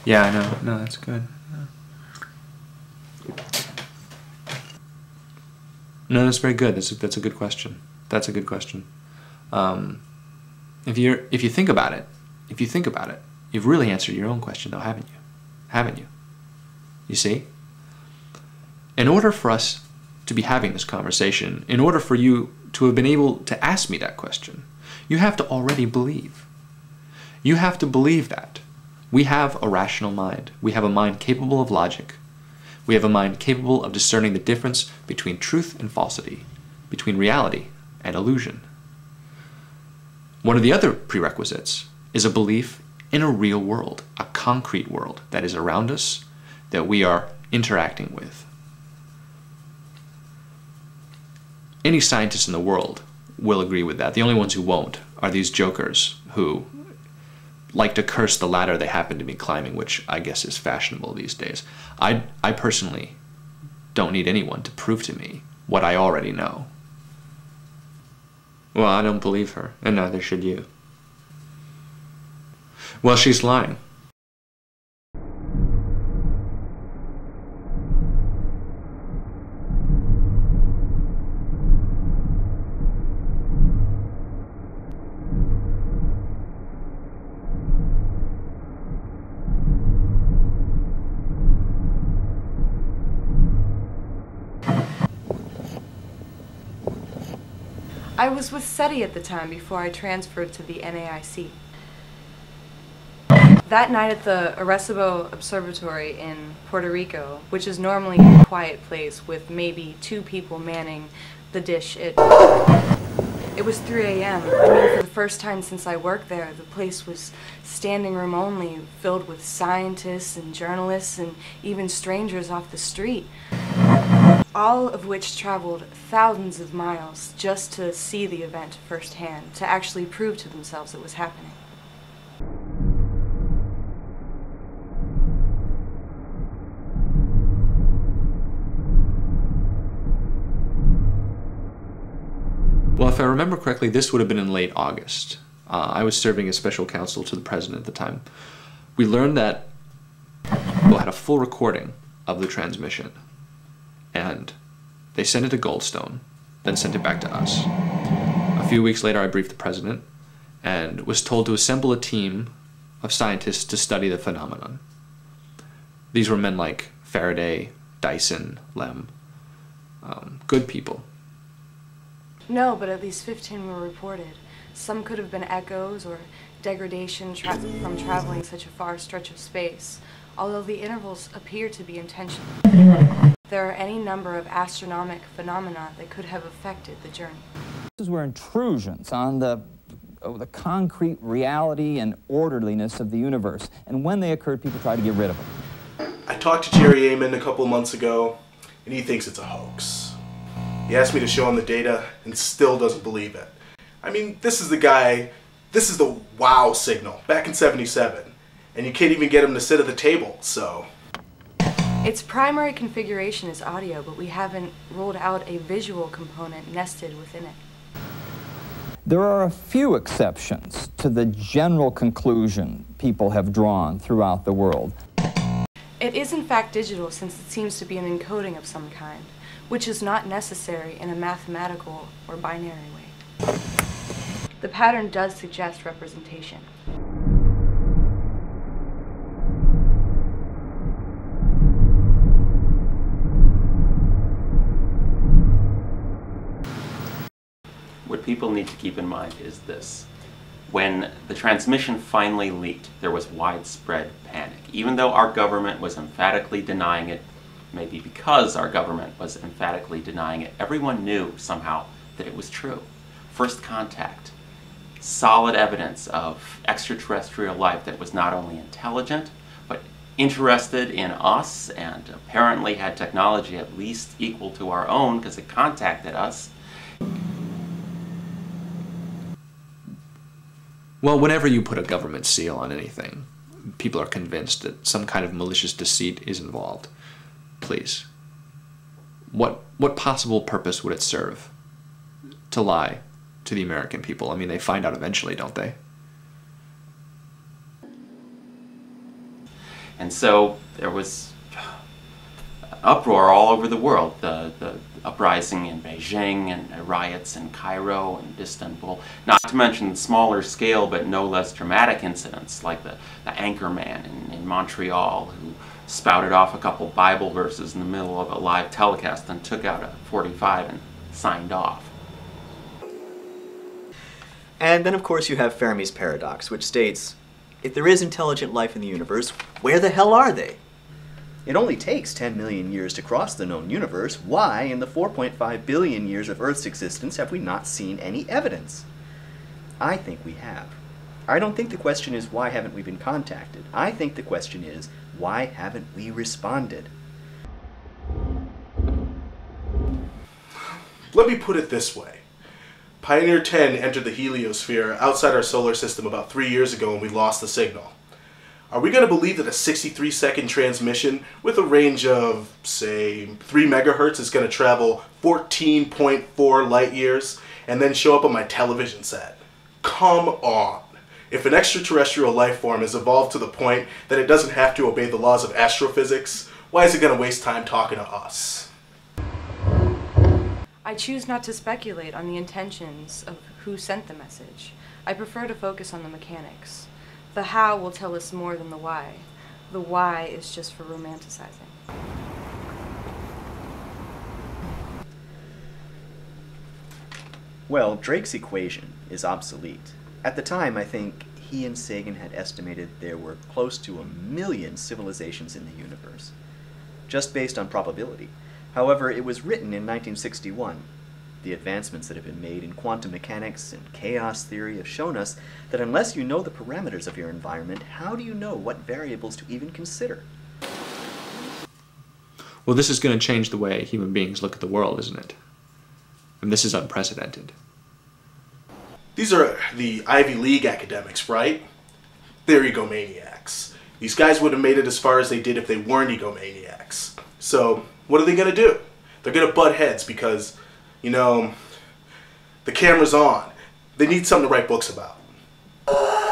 Yeah, I know. No, that's good. No, that's very good. That's a good question. That's a good question. If you think about it, you've really answered your own question, though, haven't you? Haven't you? You see? In order for us to be having this conversation, in order for you to have been able to ask me that question, you have to already believe. You have to believe that we have a rational mind. We have a mind capable of logic. We have a mind capable of discerning the difference between truth and falsity, between reality and illusion. One of the other prerequisites is a belief in a real world, a concrete world that is around us, that we are interacting with. Any scientist in the world will agree with that. The only ones who won't are these jokers who like to curse the ladder they happen to be climbing, which I guess is fashionable these days. I personally don't need anyone to prove to me what I already know. Well, I don't believe her, and neither should you. Well, she's lying. I was with SETI at the time before I transferred to the NAIC. That night at the Arecibo Observatory in Puerto Rico, which is normally a quiet place with maybe 2 people manning the dish, it was 3 a.m. I mean, for the first time since I worked there, the place was standing room only, filled with scientists and journalists and even strangers off the street, all of which traveled thousands of miles just to see the event firsthand, to actually prove to themselves it was happening. Well, if I remember correctly, this would have been in late August. I was serving as special counsel to the president at the time. We learned that we had a full recording of the transmission, and they sent it to Goldstone, then sent it back to us. A few weeks later, I briefed the president and was told to assemble a team of scientists to study the phenomenon. These were men like Faraday, Dyson, Lem, good people. No, but at least 15 were reported. Some could have been echoes or degradation from traveling such a far stretch of space, although the intervals appear to be intentional. There are any number of astronomic phenomena that could have affected the journey. These were intrusions on the concrete reality and orderliness of the universe, and when they occurred, people tried to get rid of them. I talked to Jerry Amon a couple of months ago, and he thinks it's a hoax. He asked me to show him the data, and still doesn't believe it. I mean, this is the guy, this is the wow signal, back in '77, and you can't even get him to sit at the table, so... Its primary configuration is audio, but we haven't ruled out a visual component nested within it. There are a few exceptions to the general conclusion people have drawn throughout the world. It is in fact digital, since it seems to be an encoding of some kind, which is not necessary in a mathematical or binary way. The pattern does suggest representation. What people need to keep in mind is this. When the transmission finally leaked, there was widespread panic. Even though our government was emphatically denying it, maybe because our government was emphatically denying it, everyone knew somehow that it was true. First contact, solid evidence of extraterrestrial life that was not only intelligent, but interested in us and apparently had technology at least equal to our own because it contacted us. Well, whenever you put a government seal on anything, people are convinced that some kind of malicious deceit is involved. Please. What possible purpose would it serve to lie to the American people? I mean, they find out eventually, don't they? And so there was uproar all over the world. The uprising in Beijing and riots in Cairo and Istanbul, not to mention smaller scale but no less dramatic incidents like the anchorman in Montreal who spouted off a couple Bible verses in the middle of a live telecast and took out a .45 and signed off. And then of course you have Fermi's paradox, which states, if there is intelligent life in the universe, where the hell are they? It only takes 10 million years to cross the known universe. Why, in the 4.5 billion years of Earth's existence, have we not seen any evidence? I think we have. I don't think the question is, why haven't we been contacted? I think the question is, why haven't we responded? Let me put it this way. Pioneer 10 entered the heliosphere outside our solar system about 3 years ago and we lost the signal. Are we going to believe that a 63-second transmission with a range of, say, 3 megahertz is going to travel 14.4 light years and then show up on my television set? Come on. If an extraterrestrial life form has evolved to the point that it doesn't have to obey the laws of astrophysics, why is it going to waste time talking to us? I choose not to speculate on the intentions of who sent the message. I prefer to focus on the mechanics. The how will tell us more than the why. The why is just for romanticizing. Well, Drake's equation is obsolete. At the time, I think he and Sagan had estimated there were close to 1 million civilizations in the universe, just based on probability. However, it was written in 1961. The advancements that have been made in quantum mechanics and chaos theory have shown us that unless you know the parameters of your environment, how do you know what variables to even consider? Well, this is going to change the way human beings look at the world, isn't it? And this is unprecedented. These are the Ivy League academics, right? They're egomaniacs. These guys would have made it as far as they did if they weren't egomaniacs. So, what are they going to do? They're going to butt heads because, you know, the camera's on. They need something to write books about.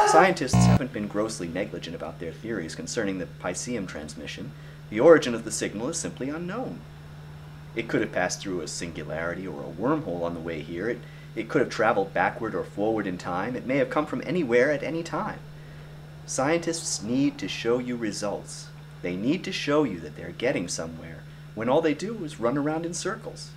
Scientists haven't been grossly negligent about their theories concerning the Pisceum transmission. The origin of the signal is simply unknown. It could have passed through a singularity or a wormhole on the way here. It could have traveled backward or forward in time. It may have come from anywhere at any time. Scientists need to show you results. They need to show you that they're getting somewhere, when all they do is run around in circles.